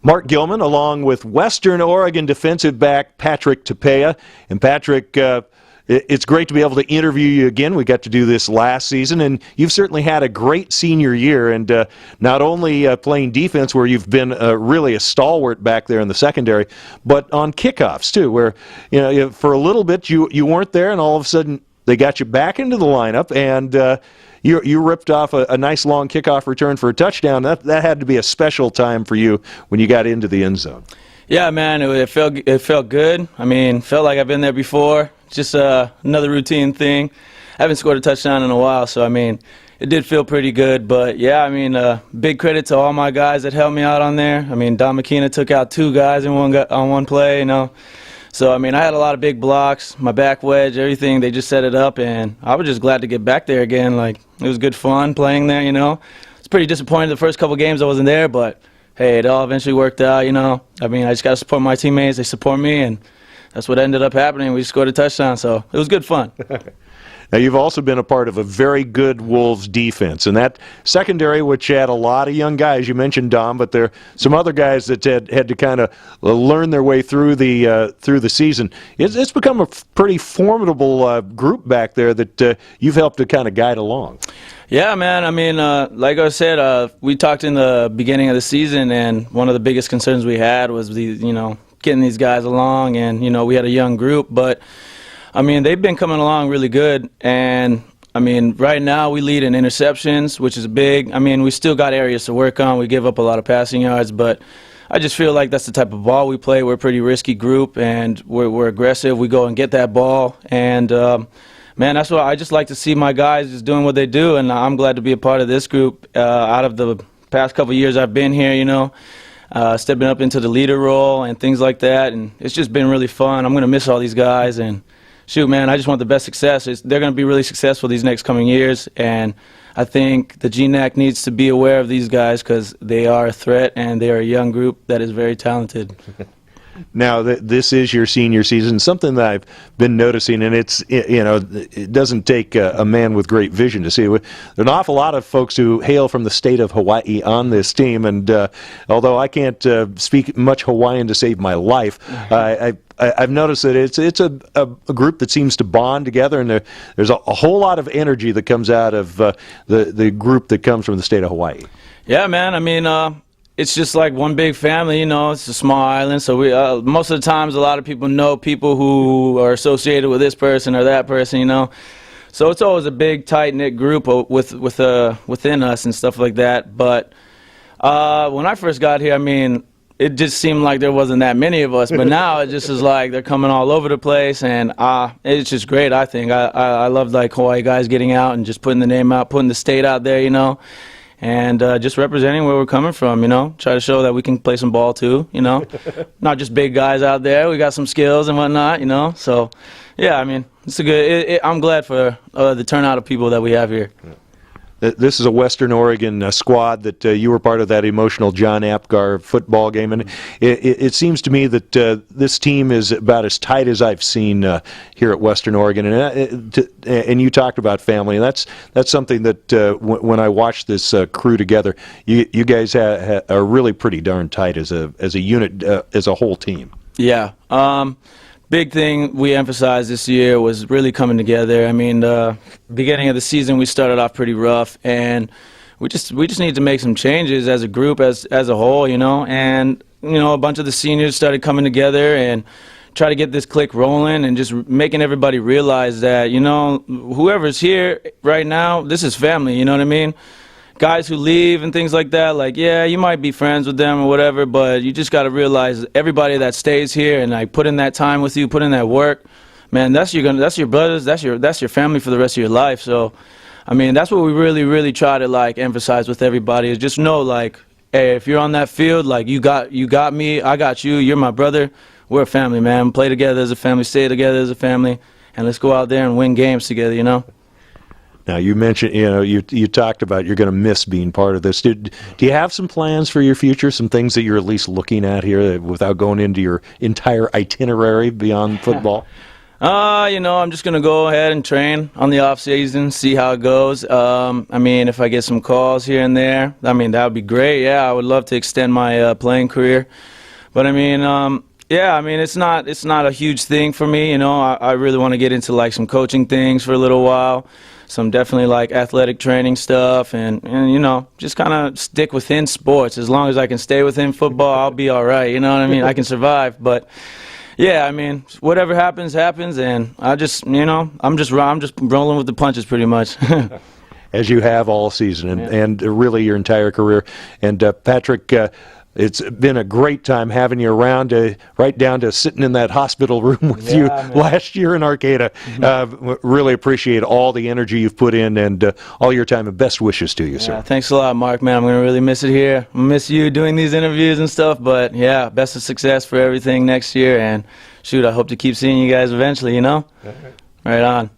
Mark Gilman, along with Western Oregon defensive back Patrick Tapea. And Patrick, it's great to be able to interview you again. We got to do this last season, and you've certainly had a great senior year. And not only playing defense, where you've been really a stalwart back there in the secondary, but on kickoffs too, where for a little bit you weren't there, and all of a sudden they got you back into the lineup, and you ripped off a nice long kickoff return for a touchdown. That had to be a special time for you when you got into the end zone. Yeah, man, it felt good. I mean, felt like I've been there before. Just another routine thing. I haven't scored a touchdown in a while, so I mean, it did feel pretty good. But yeah, I mean, big credit to all my guys that helped me out on there. I mean, Don McKenna took out 2 guys on one play, So, I mean, I had a lot of big blocks, my back wedge, everything. They just set it up, and I was just glad to get back there again. Like, it was good fun playing there, It's pretty disappointing the first couple games I wasn't there, but, hey, it all eventually worked out, I mean, I just got to support my teammates. They support me, and that's what ended up happening. We scored a touchdown, so it was good fun. Now, you've also been a part of a very good Wolves defense, and that secondary, which had a lot of young guys. You mentioned Dom, but there are some other guys that had to kind of learn their way through the season. It's become a pretty formidable group back there that you've helped to kind of guide along. Yeah, man. I mean, like I said, we talked in the beginning of the season, and one of the biggest concerns we had was getting these guys along, and we had a young group, but. I mean, they've been coming along really good, and, I mean, right now we lead in interceptions, which is big. I mean, we still got areas to work on. We give up a lot of passing yards, but I just feel like that's the type of ball we play. We're a pretty risky group, and we're aggressive. We go and get that ball, and, man, that's what I just like to see my guys just doing what they do, and I'm glad to be a part of this group. Out of the past couple of years I've been here, stepping up into the leader role and things like that, and it's just been really fun. I'm going to miss all these guys, and shoot, man, I just want the best success. They're going to be really successful these next coming years, and I think the GNAC needs to be aware of these guys because they are a threat, and they are a young group that is very talented. Now, this is your senior season, something that I've been noticing, and it doesn't take a man with great vision to see. There are an awful lot of folks who hail from the state of Hawaii on this team, and although I can't speak much Hawaiian to save my life, I've noticed that it's a group that seems to bond together, and there's a whole lot of energy that comes out of the group that comes from the state of Hawaii. Yeah, man. I mean, it's just like one big family, It's a small island, so we most of the times a lot of people know people who are associated with this person or that person, So it's always a big, tight-knit group within us and stuff like that. But when I first got here, I mean, it just seemed like there wasn't that many of us. But now it just is like they're coming all over the place, and it's just great, I think. I love, like, Hawaii guys getting out and just putting the name out, putting the state out there, and just representing where we're coming from, Try to show that we can play some ball too, Not just big guys out there. We got some skills and whatnot, So, yeah, I mean, it's a good. I'm glad for the turnout of people that we have here. This is a Western Oregon squad that you were part of that emotional John Apgar football game, and it seems to me that this team is about as tight as I've seen here at Western Oregon. And you talked about family, and that's something that when I watch this crew together, you guys are really pretty darn tight as a unit, as a whole team. Yeah. Big thing we emphasized this year was really coming together. I mean, beginning of the season we started off pretty rough, and we just need to make some changes as a group, as a whole, And a bunch of the seniors started coming together and try to get this clique rolling, and just making everybody realize that whoever's here right now, this is family. You know what I mean? Guys who leave and things like that, like, yeah, you might be friends with them or whatever, but you just got to realize everybody that stays here and like put in that time with you, put in that work, man, that's your brothers, that's your family for the rest of your life. So, I mean, that's what we really try to like emphasize with everybody, is just know, like, hey, if you're on that field, like, you got me, I got you, you're my brother, we're a family, man. Play together as a family, stay together as a family, and let's go out there and win games together, Now, you mentioned, you talked about you're going to miss being part of this. Do you have some plans for your future, some things that you're at least looking at here without going into your entire itinerary beyond football? I'm just gonna go ahead and train on the off season, see how it goes. If I get some calls here and there, that would be great. Yeah, I would love to extend my playing career. But it's not a huge thing for me. I really want to get into like some coaching things for a little while. Some definitely like athletic training stuff, and just kind of stick within sports. As long as I can stay within football, I'll be all right. You know what I mean? I can survive, but. Yeah, whatever happens, happens, and I'm just rolling with the punches pretty much. As you have all season, and really your entire career. And Patrick, it's been a great time having you around, right down to sitting in that hospital room with you last year in Arcata. Really appreciate all the energy you've put in and all your time, and best wishes to you, sir. Thanks a lot, Mark, man. I'm going to really miss it here. I'm going to miss you doing these interviews and stuff, but best of success for everything next year, and shoot, I hope to keep seeing you guys eventually, Right on.